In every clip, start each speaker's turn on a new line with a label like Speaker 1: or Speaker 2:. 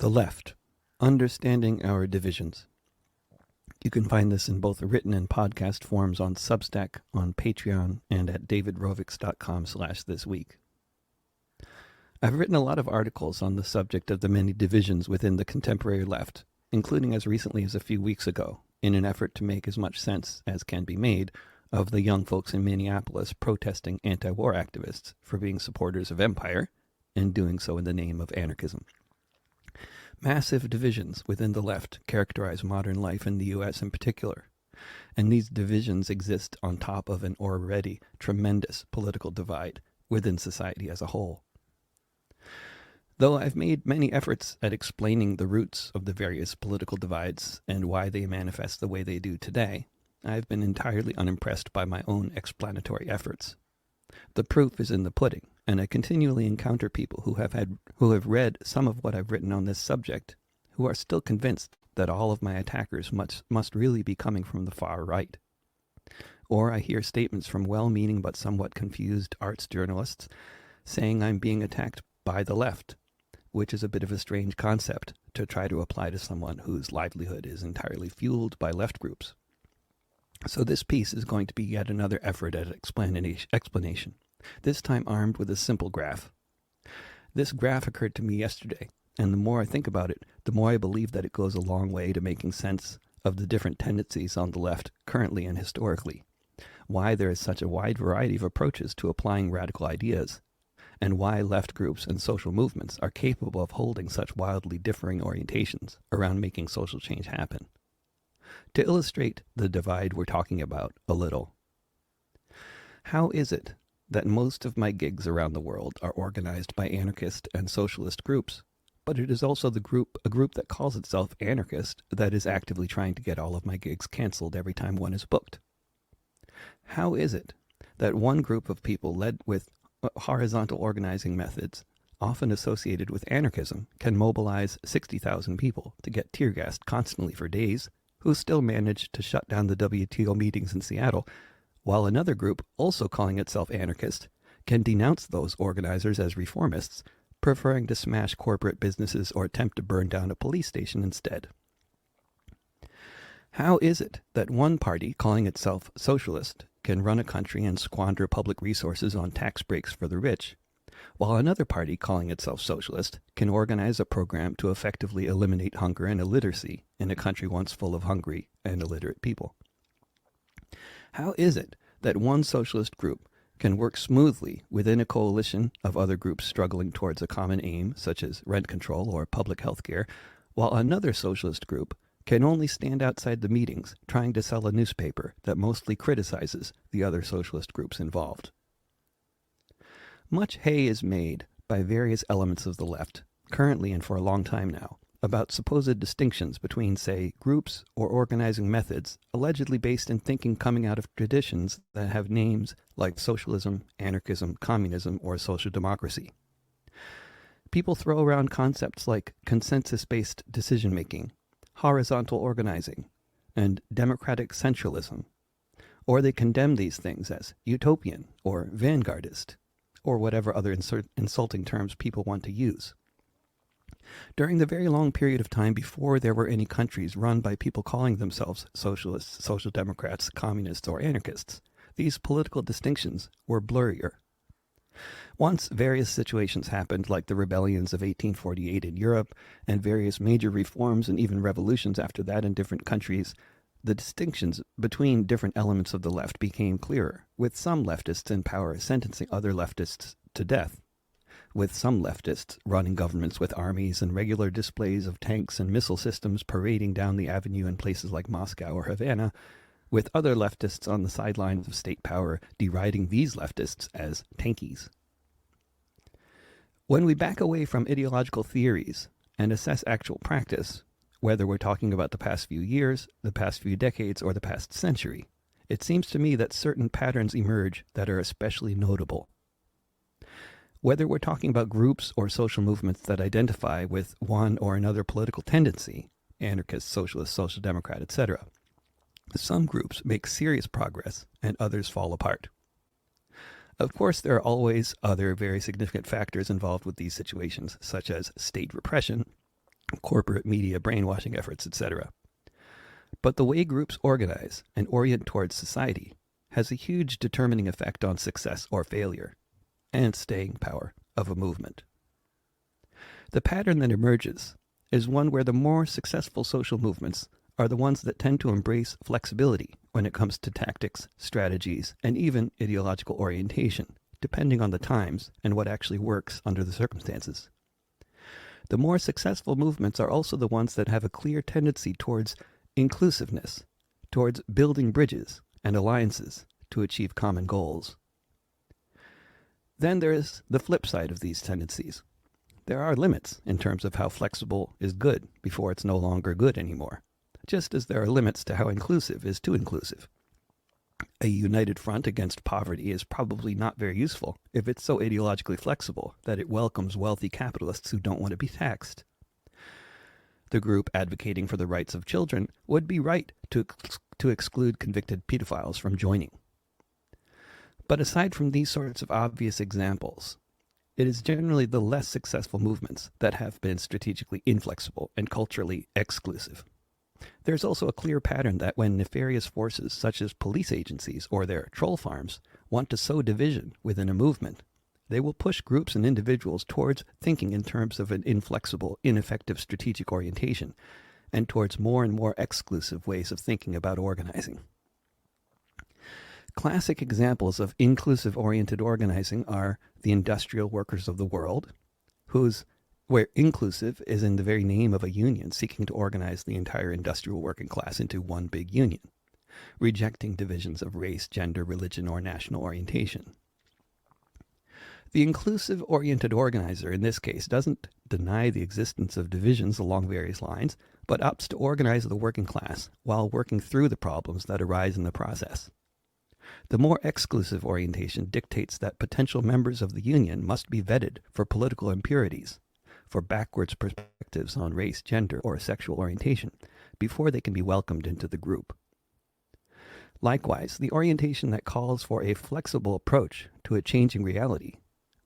Speaker 1: The Left, Understanding Our Divisions. You can find this in both written and podcast forms on Substack, on Patreon, and at davidrovics.com/thisweek. I've written a lot of articles on the subject of the many divisions within the contemporary left, including as recently as a few weeks ago, in an effort to make as much sense as can be made of the young folks in Minneapolis protesting anti-war activists for being supporters of empire and doing so in the name of anarchism. Massive divisions within the left characterize modern life in the U.S. in particular, and these divisions exist on top of an already tremendous political divide within society as a whole. Though I've made many efforts at explaining the roots of the various political divides and why they manifest the way they do today, I've been entirely unimpressed by my own explanatory efforts. The proof is in the pudding, and I continually encounter people who have read some of what I've written on this subject, who are still convinced that all of my attackers must really be coming from the far right. Or I hear statements from well-meaning but somewhat confused arts journalists saying I'm being attacked by the left, which is a bit of a strange concept to try to apply to someone whose livelihood is entirely fueled by left groups. So this piece is going to be yet another effort at explanation, this time armed with a simple graph. This graph occurred to me yesterday, and the more I think about it, the more I believe that it goes a long way to making sense of the different tendencies on the left currently and historically, why there is such a wide variety of approaches to applying radical ideas, and why left groups and social movements are capable of holding such wildly differing orientations around making social change happen. To illustrate the divide we're talking about a little, how is it that most of my gigs around the world are organized by anarchist and socialist groups, but it is also a group that calls itself anarchist that is actively trying to get all of my gigs canceled every time one is booked? How is it that one group of people led with horizontal organizing methods, often associated with anarchism, can mobilize 60,000 people to get tear-gassed constantly for days, who still manage to shut down the WTO meetings in Seattle, while another group, also calling itself anarchist, can denounce those organizers as reformists, preferring to smash corporate businesses or attempt to burn down a police station instead? How is it that one party, calling itself socialist, can run a country and squander public resources on tax breaks for the rich, while another party, calling itself socialist, can organize a program to effectively eliminate hunger and illiteracy in a country once full of hungry and illiterate people? How is it that one socialist group can work smoothly within a coalition of other groups struggling towards a common aim, such as rent control or public health care, while another socialist group can only stand outside the meetings trying to sell a newspaper that mostly criticizes the other socialist groups involved? Much hay is made by various elements of the left, currently and for a long time now, about supposed distinctions between, say, groups or organizing methods allegedly based in thinking coming out of traditions that have names like socialism, anarchism, communism, or social democracy. People throw around concepts like consensus-based decision-making, horizontal organizing, and democratic centralism, or they condemn these things as utopian or vanguardist, or whatever other insulting terms people want to use. During the very long period of time before there were any countries run by people calling themselves socialists, social democrats, communists, or anarchists, these political distinctions were blurrier. Once various situations happened, like the rebellions of 1848 in Europe, and various major reforms and even revolutions after that in different countries, the distinctions between different elements of the left became clearer, with some leftists in power sentencing other leftists to death, with some leftists running governments with armies and regular displays of tanks and missile systems parading down the avenue in places like Moscow or Havana, with other leftists on the sidelines of state power deriding these leftists as tankies. When we back away from ideological theories and assess actual practice, whether we're talking about the past few years, the past few decades, or the past century, it seems to me that certain patterns emerge that are especially notable. Whether we're talking about groups or social movements that identify with one or another political tendency, anarchist, socialist, social democrat, etc., some groups make serious progress and others fall apart. Of course, there are always other very significant factors involved with these situations, such as state repression, corporate media brainwashing efforts, etc. But the way groups organize and orient towards society has a huge determining effect on success or failure and staying power of a movement. The pattern that emerges is one where the more successful social movements are the ones that tend to embrace flexibility when it comes to tactics, strategies, and even ideological orientation, depending on the times and what actually works under the circumstances. The more successful movements are also the ones that have a clear tendency towards inclusiveness, towards building bridges and alliances to achieve common goals. Then there is the flip side of these tendencies. There are limits in terms of how flexible is good before it's no longer good anymore, just as there are limits to how inclusive is too inclusive. A united front against poverty is probably not very useful if it's so ideologically flexible that it welcomes wealthy capitalists who don't want to be taxed. The group advocating for the rights of children would be right to exclude convicted pedophiles from joining. But aside from these sorts of obvious examples, it is generally the less successful movements that have been strategically inflexible and culturally exclusive. There's also a clear pattern that when nefarious forces such as police agencies or their troll farms want to sow division within a movement, they will push groups and individuals towards thinking in terms of an inflexible, ineffective strategic orientation, and towards more and more exclusive ways of thinking about organizing. Classic examples of inclusive-oriented organizing are the industrial workers of the world, where inclusive is in the very name of a union seeking to organize the entire industrial working class into one big union, rejecting divisions of race, gender, religion, or national orientation. The inclusive-oriented organizer in this case doesn't deny the existence of divisions along various lines, but opts to organize the working class while working through the problems that arise in the process. The more exclusive orientation dictates that potential members of the union must be vetted for political impurities, for backwards perspectives on race, gender, or sexual orientation, before they can be welcomed into the group. Likewise, the orientation that calls for a flexible approach to a changing reality,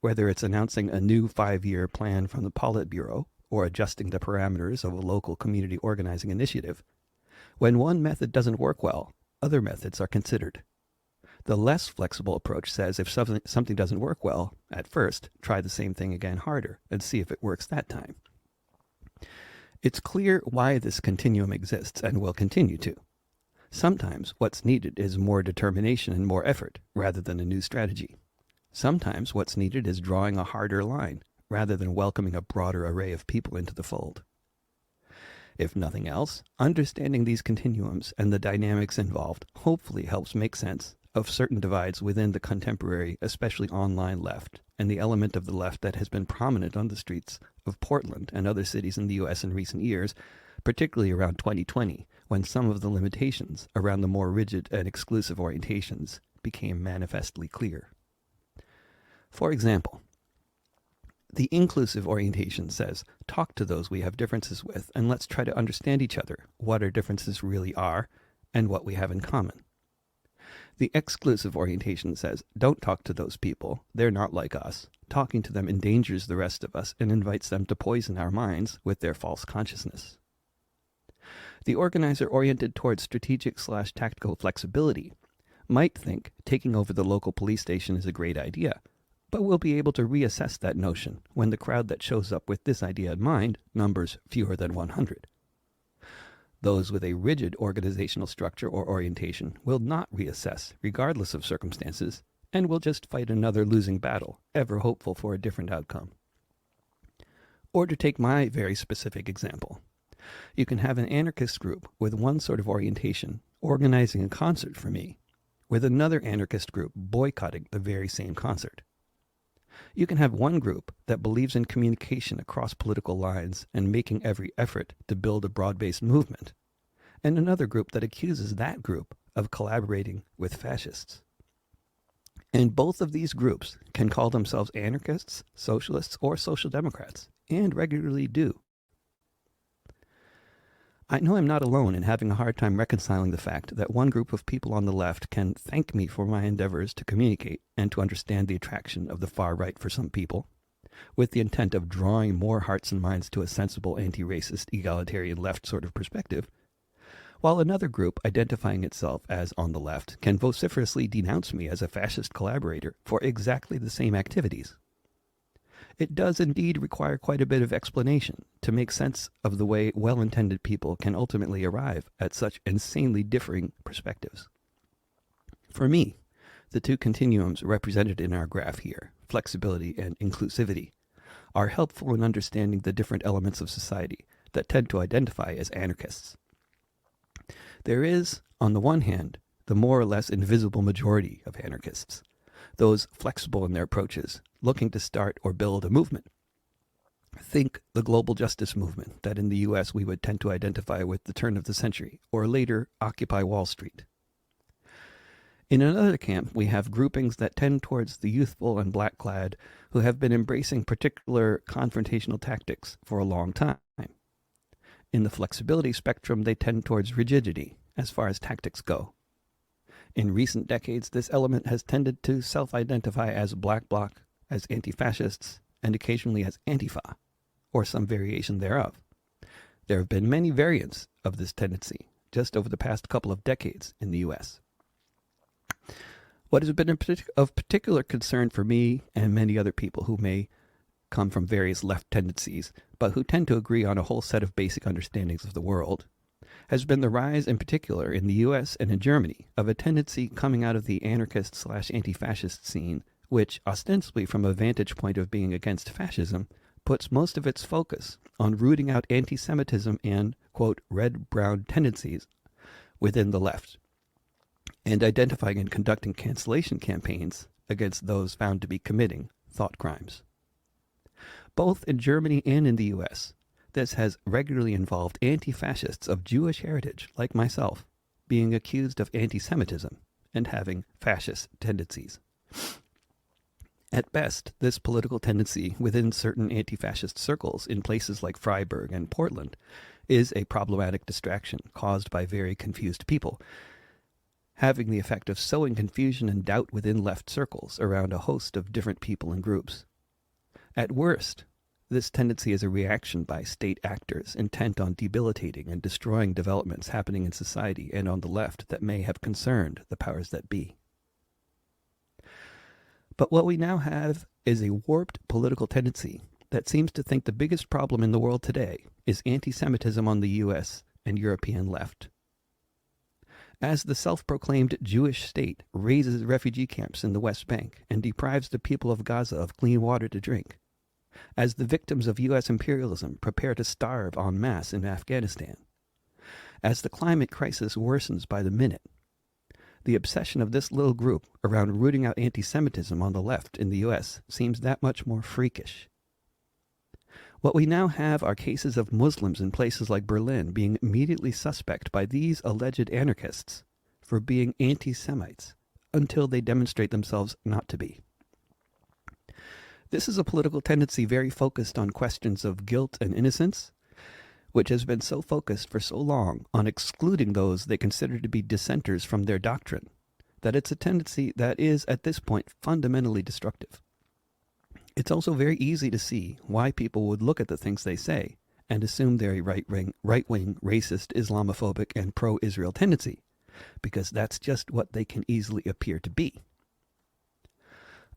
Speaker 1: whether it's announcing a new 5-year plan from the Politburo or adjusting the parameters of a local community organizing initiative, when one method doesn't work well, other methods are considered. The less flexible approach says if something doesn't work well at first, try the same thing again harder and see if it works that time. It's clear why this continuum exists and will continue to. Sometimes what's needed is more determination and more effort rather than a new strategy. Sometimes what's needed is drawing a harder line rather than welcoming a broader array of people into the fold. If nothing else, understanding these continuums and the dynamics involved hopefully helps make sense of certain divides within the contemporary, especially online left, and the element of the left that has been prominent on the streets of Portland and other cities in the U.S. in recent years, particularly around 2020, when some of the limitations around the more rigid and exclusive orientations became manifestly clear. For example, the inclusive orientation says, talk to those we have differences with, and let's try to understand each other, what our differences really are, and what we have in common. The exclusive orientation says, don't talk to those people, they're not like us. Talking to them endangers the rest of us and invites them to poison our minds with their false consciousness. The organizer oriented towards strategic/tactical flexibility might think taking over the local police station is a great idea, but we'll be able to reassess that notion when the crowd that shows up with this idea in mind numbers fewer than 100. Those with a rigid organizational structure or orientation will not reassess, regardless of circumstances, and will just fight another losing battle, ever hopeful for a different outcome. Or to take my very specific example, you can have an anarchist group with one sort of orientation organizing a concert for me, with another anarchist group boycotting the very same concert. You can have one group that believes in communication across political lines and making every effort to build a broad-based movement, and another group that accuses that group of collaborating with fascists. And both of these groups can call themselves anarchists, socialists, or social democrats, and regularly do. I know I'm not alone in having a hard time reconciling the fact that one group of people on the left can thank me for my endeavors to communicate and to understand the attraction of the far right for some people, with the intent of drawing more hearts and minds to a sensible anti-racist, egalitarian left sort of perspective, while another group identifying itself as on the left can vociferously denounce me as a fascist collaborator for exactly the same activities. It does indeed require quite a bit of explanation to make sense of the way well-intended people can ultimately arrive at such insanely differing perspectives. For me, the two continuums represented in our graph here, flexibility and inclusivity, are helpful in understanding the different elements of society that tend to identify as anarchists. There is, on the one hand, the more or less invisible majority of anarchists, those flexible in their approaches, looking to start or build a movement. Think the global justice movement that in the US we would tend to identify with the turn of the century, or later Occupy Wall Street. In another camp, we have groupings that tend towards the youthful and black-clad who have been embracing particular confrontational tactics for a long time. In the flexibility spectrum, they tend towards rigidity as far as tactics go. In recent decades, this element has tended to self-identify as Black Bloc, as anti-fascists, and occasionally as Antifa, or some variation thereof. There have been many variants of this tendency just over the past couple of decades in the US. What has been of particular concern for me and many other people who may come from various left tendencies, but who tend to agree on a whole set of basic understandings of the world, has been the rise in particular in the US and in Germany of a tendency coming out of the anarchist/anti-fascist scene, which, ostensibly from a vantage point of being against fascism, puts most of its focus on rooting out anti-Semitism and, quote, red-brown tendencies within the left, and identifying and conducting cancellation campaigns against those found to be committing thought crimes. Both in Germany and in the US, this has regularly involved anti-fascists of Jewish heritage, like myself, being accused of anti-Semitism and having fascist tendencies. At best, this political tendency within certain anti-fascist circles in places like Freiburg and Portland is a problematic distraction caused by very confused people, having the effect of sowing confusion and doubt within left circles around a host of different people and groups. At worst, this tendency is a reaction by state actors intent on debilitating and destroying developments happening in society and on the left that may have concerned the powers that be. But what we now have is a warped political tendency that seems to think the biggest problem in the world today is anti-Semitism on the US and European left. As the self-proclaimed Jewish state raises refugee camps in the West Bank and deprives the people of Gaza of clean water to drink, as the victims of US imperialism prepare to starve en masse in Afghanistan, as the climate crisis worsens by the minute, the obsession of this little group around rooting out anti-Semitism on the left in the US seems that much more freakish. What we now have are cases of Muslims in places like Berlin being immediately suspect by these alleged anarchists for being anti-Semites until they demonstrate themselves not to be. This is a political tendency very focused on questions of guilt and innocence, which has been so focused for so long on excluding those they consider to be dissenters from their doctrine, that it's a tendency that is, at this point, fundamentally destructive. It's also very easy to see why people would look at the things they say and assume they're a right-wing, racist, Islamophobic, and pro-Israel tendency, because that's just what they can easily appear to be.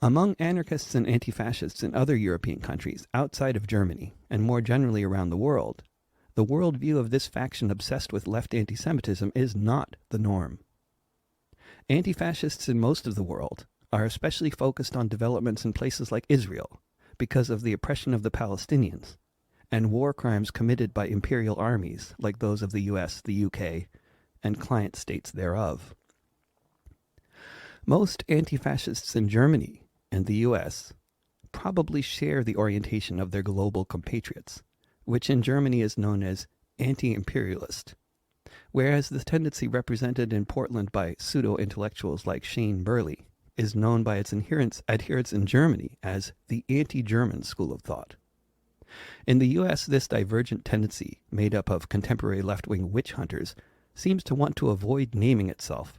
Speaker 1: Among anarchists and anti-fascists in other European countries outside of Germany, and more generally around the worldview of this faction obsessed with left anti-Semitism is not the norm. Anti-fascists in most of the world are especially focused on developments in places like Israel because of the oppression of the Palestinians and war crimes committed by imperial armies like those of the US, the UK, and client states thereof. Most anti-fascists in Germany and the US probably share the orientation of their global compatriots, which in Germany is known as anti-imperialist, whereas the tendency represented in Portland by pseudo-intellectuals like Shane Burley is known by its adherents in Germany as the anti-German school of thought. In the US, this divergent tendency, made up of contemporary left-wing witch hunters, seems to want to avoid naming itself,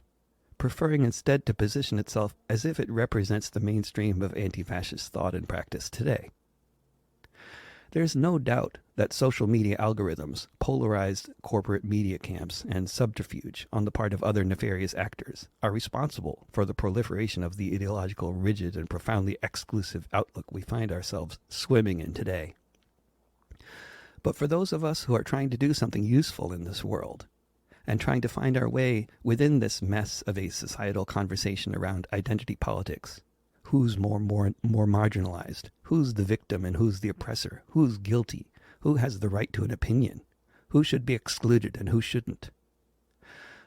Speaker 1: preferring instead to position itself as if it represents the mainstream of anti-fascist thought and practice today. There's no doubt that social media algorithms, polarized corporate media camps, and subterfuge on the part of other nefarious actors are responsible for the proliferation of the ideological, rigid, and profoundly exclusive outlook we find ourselves swimming in today. But for those of us who are trying to do something useful in this world, and trying to find our way within this mess of a societal conversation around identity politics, who's more marginalized? Who's the victim and who's the oppressor? Who's guilty? Who has the right to an opinion? Who should be excluded and who shouldn't?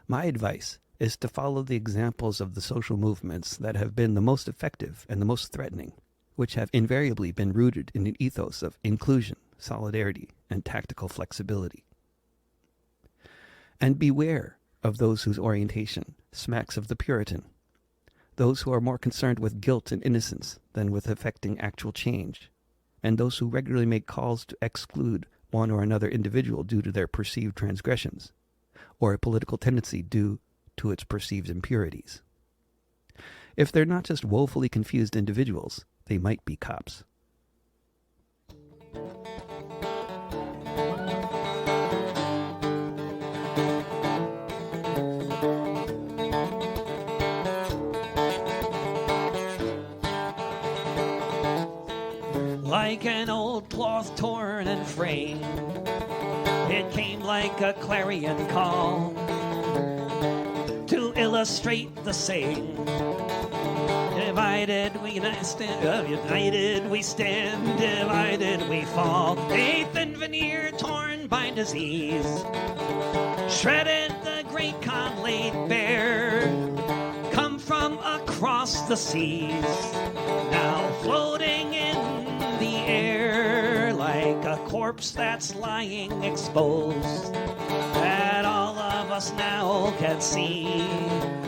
Speaker 1: My advice is to follow the examples of the social movements that have been the most effective and the most threatening, which have invariably been rooted in an ethos of inclusion, solidarity, and tactical flexibility. And beware of those whose orientation smacks of the Puritan, those who are more concerned with guilt and innocence than with effecting actual change, and those who regularly make calls to exclude one or another individual due to their perceived transgressions, or a political tendency due to its perceived impurities. If they're not just woefully confused individuals, they might be cops.
Speaker 2: Like an old cloth torn and frayed, it came like a clarion call to illustrate the saying, divided we stand, united we stand, divided we fall. Faith and veneer torn by disease, shredded the great con laid bare, come from across the seas, now floating in the air like a corpse that's lying exposed, that all of us now can see,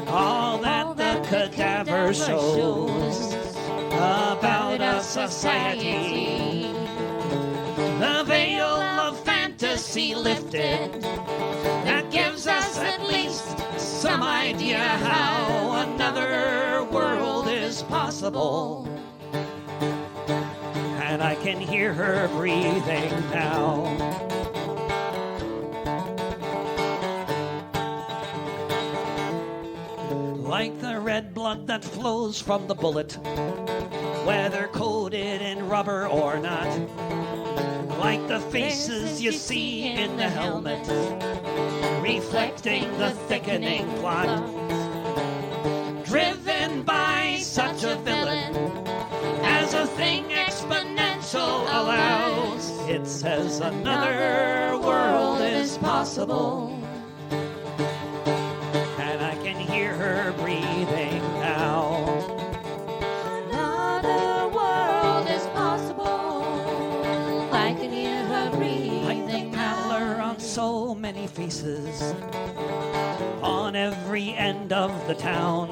Speaker 2: all that the cadaver shows about a society. The veil of fantasy lifted, that gives us at least some idea how another world is possible. And I can hear her breathing now. Like the red blood that flows from the bullet, whether coated in rubber or not. Like the faces you see in the helmet, reflecting the thickening plot. Driven by such a villain, as a thing exponential allows, it says another world is possible. And I can hear her breathing now.
Speaker 3: Another world is possible. I can hear her breathing
Speaker 2: like the pallor
Speaker 3: now.
Speaker 2: on so many faces, on every end of the town,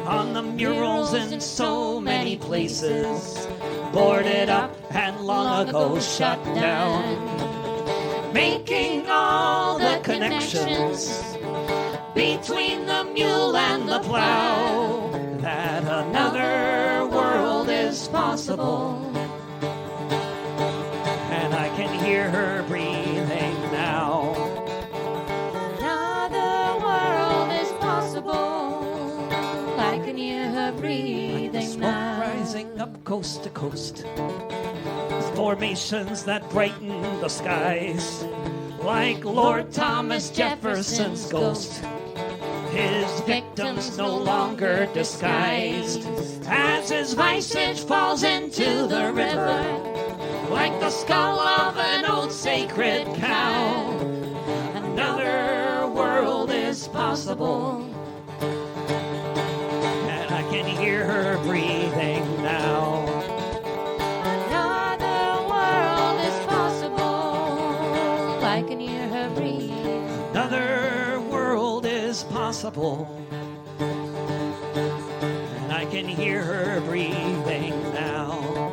Speaker 2: on the murals in so many places, boarded up and long ago shut down, making all the connections between the mule and the plow, that another world is possible. And I can hear her breathing now.
Speaker 3: Another world is possible. I can hear her breathing
Speaker 2: Like the smoke
Speaker 3: now.
Speaker 2: rising up coast to coast, formations that brighten the skies, like Lord Thomas Jefferson's ghost, his victims no longer disguised, as his visage falls into the river, like the skull of an old sacred cow. Another world is possible. And I can hear her breathing now.
Speaker 3: Another world is possible. I can hear her breathe.
Speaker 2: Another world is possible. And I can hear her breathing now.